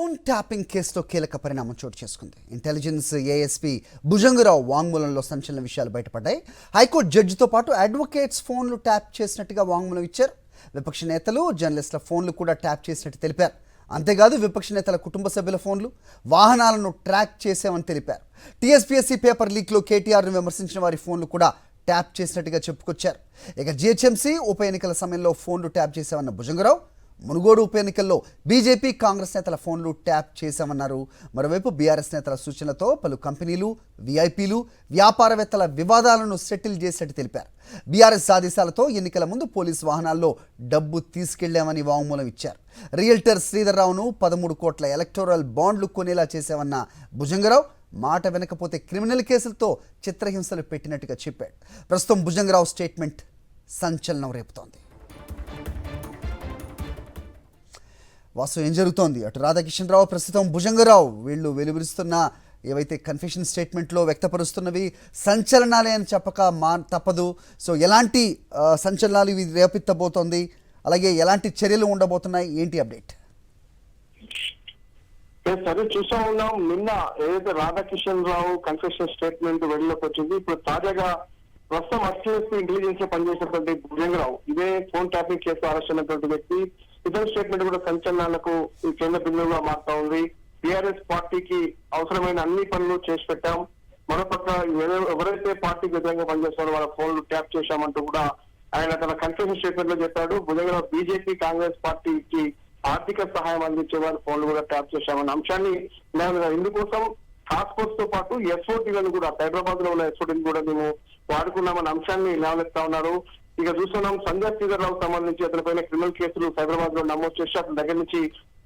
Phone tapping కేసులో కీలక పరిణామం చోటు చేసుకుంది. ఇంటెలిజెన్స్ ఏఎస్పీ భుజంగరావు వాంగ్మూలంలో సంచలన విషయాలు బయటపడ్డాయి. హైకోర్టు జడ్జితో పాటు అడ్వకేట్స్ ఫోన్లు ట్యాప్ చేసినట్టుగా వాంగ్మూలం ఇచ్చారు. విపక్ష నేతలు, జర్నలిస్టుల ఫోన్లు కూడా ట్యాప్ చేసినట్టు తెలిపారు. అంతేకాదు విపక్ష నేతల కుటుంబ సభ్యుల ఫోన్లు, వాహనాలను ట్రాక్ చేశామని తెలిపారు. టీఎస్పీఎస్సీ పేపర్ లీక్లో కేటీఆర్ను విమర్శించిన వారి ఫోన్లు కూడా ట్యాప్ చేసినట్టుగా చెప్పుకొచ్చారు. ఇక జీహెచ్ఎంసీ ఉప ఎన్నికల సమయంలో ఫోన్లు ట్యాప్ చేశామన్న భుజంగరావు, మునుగోడు ఉప ఎన్నికల్లో బీజేపీ, కాంగ్రెస్ నేతల ఫోన్లు ట్యాప్ చేశామన్నారు. మరోవైపు బీఆర్ఎస్ నేతల సూచనలతో పలు కంపెనీలు, వీఐపీలు, వ్యాపారవేత్తల వివాదాలను సెటిల్ చేసినట్టు తెలిపారు. బీఆర్ఎస్ ఆదేశాలతో ఎన్నికల ముందు పోలీసు వాహనాల్లో డబ్బు తీసుకెళ్లామని వాంగ్మూలం ఇచ్చారు. రియల్టర్ శ్రీధర్రావును 13 కోట్ల ఎలక్టోరల్ బాండ్లు కొనేలా చేశామన్న భుజంగరావు, మాట వినకపోతే క్రిమినల్ కేసులతో చిత్రహింసలు పెట్టినట్టుగా చెప్పాడు. ప్రస్తుతం భుజంగరావు స్టేట్మెంట్ సంచలనం రేపుతోంది. వాస్తవం ఏం జరుగుతోంది? అటు రాధాకిషన్ రావు, ప్రస్తుతం భుజంగరావు, వీళ్ళు వెలువరిస్తున్న ఏవైతే కన్ఫెషన్ స్టేట్మెంట్లో వ్యక్తపరుస్తున్నవి సంచలనాలే అని చెప్పక తప్పదు. సో ఎలాంటి సంచలనాలు ఇవి రేపెత్తబోతోంది, అలాగే ఎలాంటి చర్యలు ఉండబోతున్నాయి, ఏంటి అప్డేట్? సరే, చూసా ఉన్నాం. నిన్న ఏదైతే రాధాకిషన్ రావు కన్ఫెషన్ స్టేట్మెంట్ వెలుగులోకి వచ్చింది. ఇప్పుడు తాజాగా ప్రస్తుతం అసిస్టెంట్ ఇంటెలిజెన్స్ లో పనిచేసినటువంటి భుజంగరావు, ఇదే ఫోన్ ట్యాపింగ్ కేసు అరెస్ట్ అయినటువంటి వ్యక్తి, ఇతర స్టేట్మెంట్ కూడా సంచలనాలకు కేంద్ర బిందువుగా మారుతా ఉంది. టీఆర్ఎస్ పార్టీకి అవసరమైన అన్ని పనులు చేసి పెట్టాం, మరోపక్క ఎవరైతే పార్టీకి వ్యతిరేకంగా పనిచేస్తున్నారో వాళ్ళ ఫోన్లు ట్యాప్ చేశామంటూ కూడా ఆయన తన కన్ఫెషన్ స్టేట్మెంట్ లో చెప్పాడు. భుజంగరావు బీజేపీ, కాంగ్రెస్ పార్టీకి ఆర్థిక సహాయం అందించే వారి ఫోన్లు కూడా ట్యాప్ చేశామన్న అంశాన్ని ఇందుకోసం టాస్క్ ఫోర్స్ తో పాటు ఎస్ఓటీలను కూడా, హైదరాబాద్ లో ఉన్న ఎస్ఓటీని కూడా మేము వాడుకున్నామన్న అంశాన్ని లేవనెత్తా ఉన్నారు. ఇక చూస్తున్నాం, సంజయ్ శ్రీధర్రావు సంబంధించి అతనిపైన క్రిమినల్ కేసులు హైదరాబాద్ లో నమోదు చేసి అతని దగ్గర నుంచి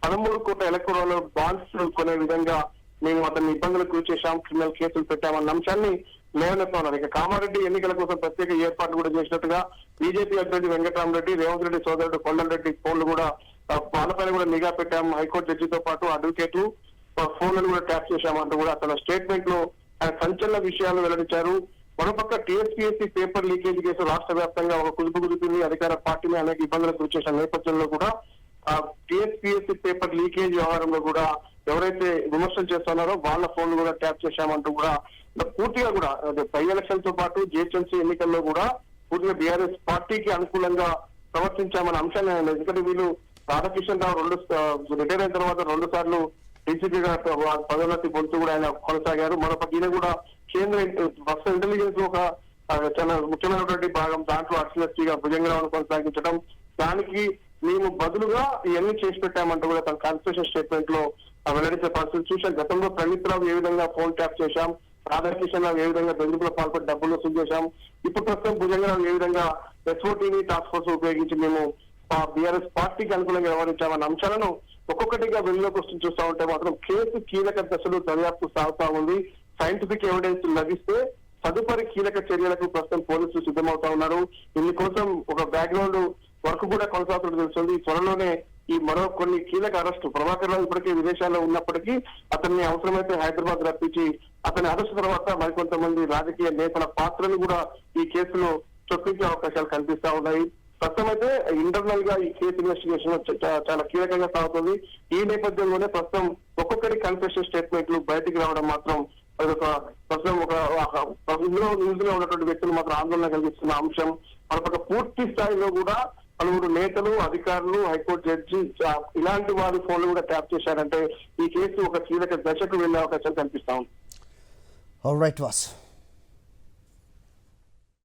13 కోట్ల ఎలక్టోరల్ బాండ్స్ కొనే విధంగా మేము అతన్ని ఇబ్బందులకు గురి చేశాం, క్రిమినల్ కేసులు పెట్టామన్న అంశాన్ని లేవనెత్తా ఉన్నారు. ఇక కామారెడ్డి ఎన్నికల కోసం ప్రత్యేక ఏర్పాట్లు కూడా చేసినట్టుగా బీజేపీ అభ్యర్థి వెంకటరామరెడ్డి, రేవంత్ రెడ్డి సోదరుడు కొండలరెడ్డి ఫోన్లు కూడా, వాళ్ళపైన కూడా నిఘా పెట్టాం. హైకోర్టు జడ్జితో పాటు అడ్వకేట్లు ఫోన్లను కూడా ట్యాప్ చేశామంటూ కూడా తన స్టేట్మెంట్ లో సంచలన విషయాలు వెల్లడించారు. మరోపక్క టీఎస్పీఎస్సీ పేపర్ లీకేజ్ కేసు రాష్ట్ర వ్యాప్తంగా ఒక కుదుపు కుదిపింది. అధికార పార్టీని అనేక ఇబ్బందులకు గురి చేసిన నేపథ్యంలో కూడా టీఎస్పీఎస్సీ పేపర్ లీకేజ్ వ్యవహారంలో కూడా ఎవరైతే విమర్శలు చేస్తున్నారో వాళ్ళ ఫోన్లు కూడా ట్యాప్ చేశామంటూ కూడా పూర్తిగా కూడా బై ఎలక్షన్ తో పాటు జీహెచ్ఎంసీ ఎన్నికల్లో కూడా పూర్తిగా బీఆర్ఎస్ పార్టీకి అనుకూలంగా ప్రవర్తించామన్న అంశాన్ని, ఎందుకంటే వీళ్ళు రాధాకిషన్ రావు రిటైర్ అయిన తర్వాత 2 సార్లు డీసీపీగా పదోన్నతి పొందుతూ కూడా ఆయన కొనసాగారు. మరొక ఈయన కూడా కేంద్ర ఫస్ట్ ఇంటెలిజెన్స్ లో ఒక చాలా ముఖ్యమైనటువంటి భాగం, దాంట్లో అసలెస్టీగా భుజంగరావును కొనసాగించడం, దానికి మేము బదులుగా ఇవన్నీ చేసి పెట్టామంటూ కూడా తన కన్ఫెషన్ స్టేట్మెంట్ లో వెల్లడించే పరిస్థితి చూసాం. గతంలో ప్రణీత్ రావు ఏ విధంగా ఫోన్ ట్యాప్ చేశాం, రాధాకిషన్ రావు ఏ విధంగా బెదిరింపులో పాల్పడి డబ్బులు వసూలు చేశాం, ఇప్పుడు ప్రస్తుతం భుజంగరావు ఏ విధంగా ఎస్ఓటీని టాస్క్ ఫోర్స్ ఉపయోగించి మేము బీఆర్ఎస్ పార్టీకి అనుకూలంగా వ్యవహరించామన్న అంశాలను ఒక్కొక్కటిగా వెలుగులోకి వస్తుంది. చూస్తా ఉంటే మాత్రం కేసు కీలక దశలు దర్యాప్తు సాగుతా ఉంది. సైంటిఫిక్ ఎవిడెన్స్ లభిస్తే తదుపరి కీలక చర్యలకు ప్రస్తుతం పోలీసులు సిద్ధమవుతా ఉన్నారు. ఇందుకోసం ఒక బ్యాక్గ్రౌండ్ వర్క్ కూడా కొనసాగుతున్నట్టు తెలుస్తుంది. త్వరలోనే ఈ మరో కొన్ని కీలక అరెస్టు, ప్రభాకర్ రావు ఇప్పటికే విదేశాల్లో ఉన్నప్పటికీ అతన్ని అవసరమైతే హైదరాబాద్ రప్పించి అతని అరెస్టు తర్వాత మరికొంతమంది రాజకీయ నేతల పాత్రలు కూడా ఈ కేసులో చొప్పించే అవకాశాలు కనిపిస్తా ఉన్నాయి. ప్రస్తుతం అయితే ఇంటర్నల్ గా ఈ కేసు ఇన్వెస్టిగేషన్ చాలా కీలకంగా సాగుతుంది. ఈ నేపథ్యంలోనే ప్రస్తుతం ఒక్కొక్కరి కన్ఫెషన్ స్టేట్మెంట్లు బయటికి రావడం మాత్రం అదొక ప్రస్తుతం ఒక ఇందులో ఉన్నటువంటి వ్యక్తులు మాత్రం ఆందోళన కలిగిస్తున్న అంశం. మరొక పూర్తి స్థాయిలో కూడా పలువురు నేతలు, అధికారులు, హైకోర్టు జడ్జి ఇలాంటి వారి ఫోన్లు కూడా ట్యాప్ చేశారంటే ఈ కేసు ఒక కీలక దశకు వెళ్లే అవకాశం కనిపిస్తా ఉంది. All right was.